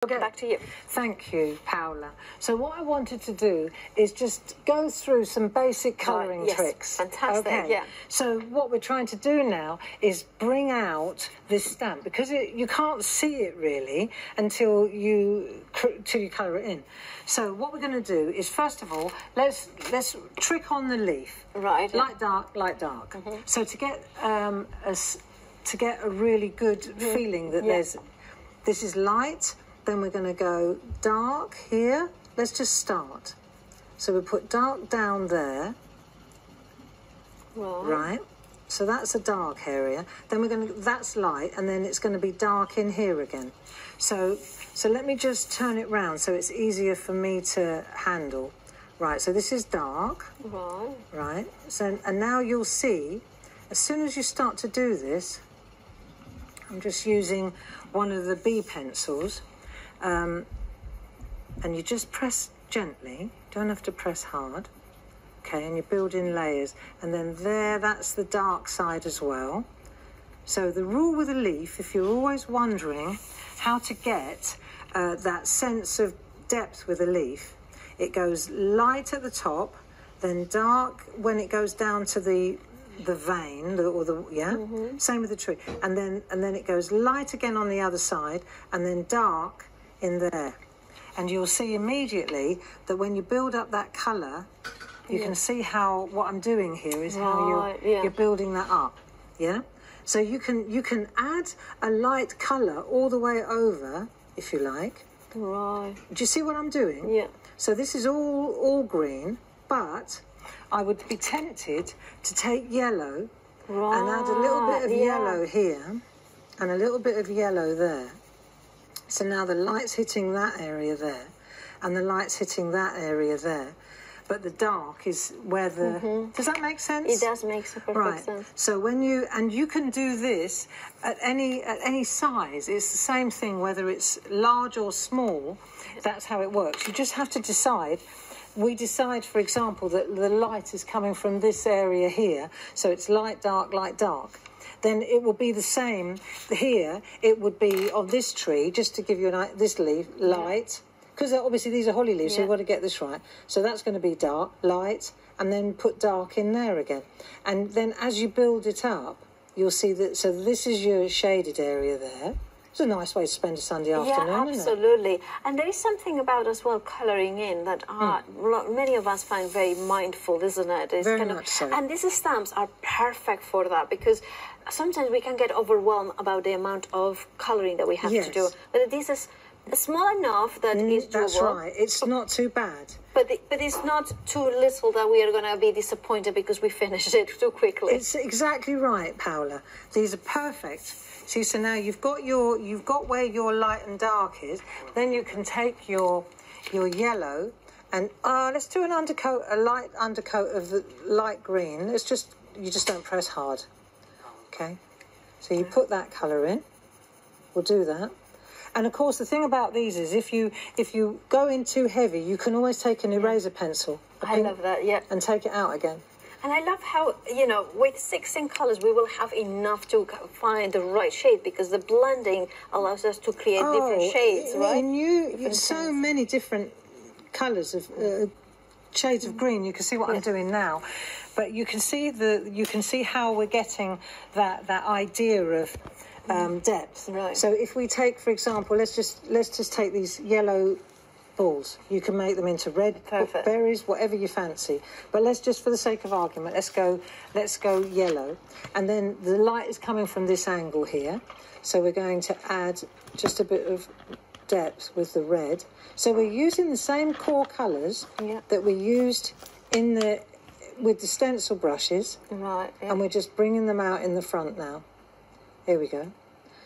Okay. Back to you. Thank you, Paola. So what I wanted to do is just go through some basic colouring tricks. Fantastic, okay. yeah. So what we're trying to do now is bring out this stamp, because you can't see it really until you colour it in. So what we're going to do is, first of all, let's trick on the leaf. Right. Light, dark, light, dark. So to get a really good feeling that this is light. Then we're going to go dark here. Let's just start. So we put dark down there. Right. So that's a dark area. Then that's light, and then it's going to be dark in here again. So let me just turn it round so it's easier for me to handle. Right, so this is dark. Right. So, and now you'll see, as soon as you start to do this, I'm just using one of the B pencils. And you just press gently, don't have to press hard, okay, and you build in layers, and then that's the dark side as well. So the rule with a leaf, if you're always wondering how to get that sense of depth with a leaf, it goes light at the top, then dark when it goes down to the vein, same with the tree, and then it goes light again on the other side, and then dark in there. And you'll see immediately that when you build up that colour, you can see how what I'm doing here is how you're building that up. Yeah. So you can add a light colour all the way over if you like. Right. Do you see what I'm doing? Yeah. So this is all green, but I would be tempted to take yellow and add a little bit of yellow here and a little bit of yellow there. So now the light's hitting that area there, and the light's hitting that area there. But the dark is where the... Does that make sense? It does make perfect sense. So when you can do this at any size. It's the same thing whether it's large or small. That's how it works. You just have to decide. We decide, for example, that the light is coming from this area here, so it's light, dark, light, dark. Then it will be the same here. It would be on this tree, just to give you this leaf, light, because obviously these are holly leaves, so you've got to get this right. So that's going to be dark, light, and then put dark in there again. And then as you build it up, you'll see that, so this is your shaded area there. It's a nice way to spend a Sunday afternoon, isn't it? Absolutely. And there is something about as well colouring in that many of us find very mindful, isn't it? It's very much so. And these stamps are perfect for that, because sometimes we can get overwhelmed about the amount of colouring that we have to do. But this is small enough that it's doable. That's right. It's not too bad. But it's not too little that we are going to be disappointed because we finished it too quickly. It's exactly right, Paola. These are perfect. See, so now you've got where your light and dark is. Then you can take your yellow and let's do an undercoat, a light undercoat of the light green. You just don't press hard. Okay. So you put that colour in. We'll do that. And of course, the thing about these is if you go in too heavy, you can always take an eraser pencil. I love that. Yeah. And take it out again. And I love how, with 16 colours, we will have enough to find the right shade, because the blending allows us to create different shades, right? So many different colours of shades of green. You can see what I'm doing now, but you can see how we're getting that idea of depth. Right. So if we take, for example, let's just take these yellow balls. You can make them into red berries, whatever you fancy. But let's just, for the sake of argument, let's go yellow. And then the light is coming from this angle here. So we're going to add just a bit of depth with the red. So we're using the same core colours that we used with the stencil brushes. Right. Yeah. And we're just bringing them out in the front now. Here we go.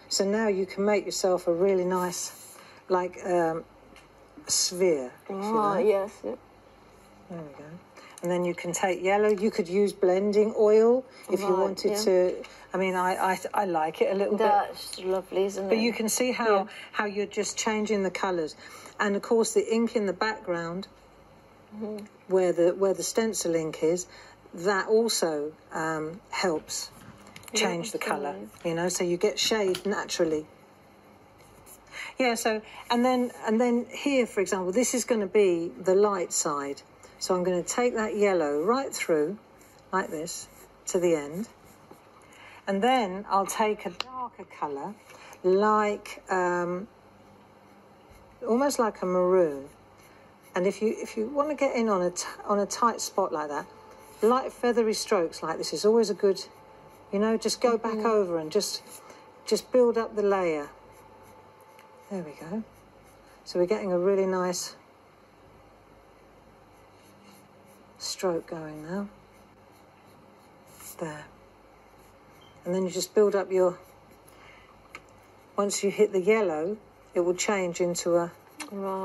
So now you can make yourself a really nice, sphere. Yes. Yep. There we go. And then you can take yellow. You could use blending oil if you wanted to. I mean, I like it a little bit. That's lovely, isn't it? But you can see how you're just changing the colours. And of course, the ink in the background, where the stencil ink is, that also helps change the colour. So you get shade naturally. Yeah, so, and then here, for example, this is going to be the light side. So I'm going to take that yellow right through, like this, to the end. And then I'll take a darker colour, like, almost like a maroon. And if you want to get in on a tight spot like that, light feathery strokes like this is always a good, you know, just go back over and just build up the layer. There we go. So we're getting a really nice stroke going now. There. And then you just build up your... Once you hit the yellow, it will change into a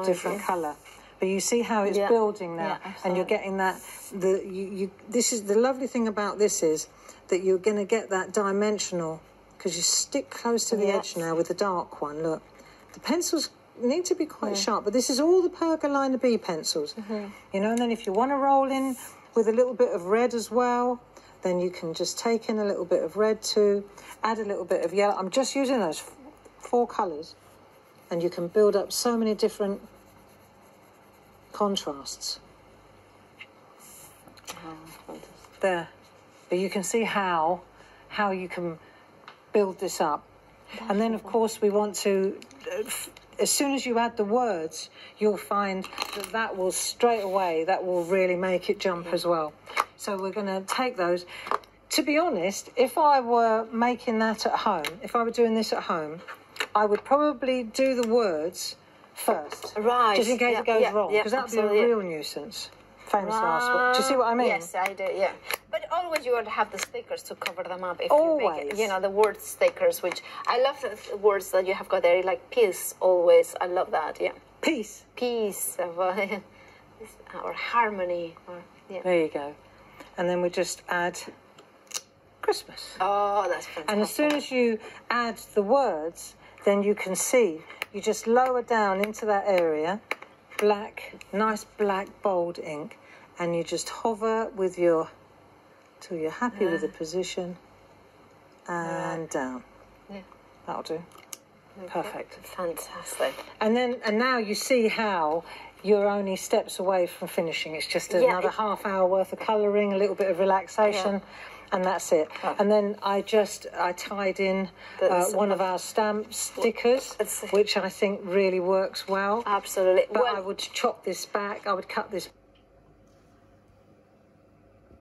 different colour. But you see how it's building now, and you're getting that. This is the lovely thing about this is that you're going to get that dimensional because you stick close to the edge now with the dark one. Look, the pencils need to be quite sharp, but this is all the Pergolina B pencils, you know. And then if you want to roll in with a little bit of red as well, then you can just take in a little bit of red too, add a little bit of yellow. I'm just using those 4 colours, and you can build up so many different contrasts. There. But you can see how you can build this up. And then, of course, we want to... as soon as you add the words, you'll find that will straight away, that will really make it jump as well. So we're going to take those. To be honest, if I were making that at home, if I were doing this at home, I would probably do the words first. Right. Just in case it goes wrong, because that would be a real nuisance. Famous last word. Do you see what I mean? Yes, I do, yeah. But always you want to have the stickers to cover them up. If always. You make it, you know, the word stickers, which I love the words that you have got there, like peace, always. I love that, yeah. Peace. Peace, or harmony. Or, yeah. There you go. And then we just add Christmas. Oh, that's fantastic. And as soon as you add the words, then you can see, you just lower down into that area, black, nice black bold ink, and you just hover with your, till you're happy with the position, and down. Yeah. That'll do. Okay. Perfect. Fantastic. And now you see how you're only steps away from finishing. It's just another half hour worth of colouring, a little bit of relaxation. And that's it. Oh. And then I tied in one of our stamp stickers, which I think really works well. Absolutely. But I would chop this back. I would cut this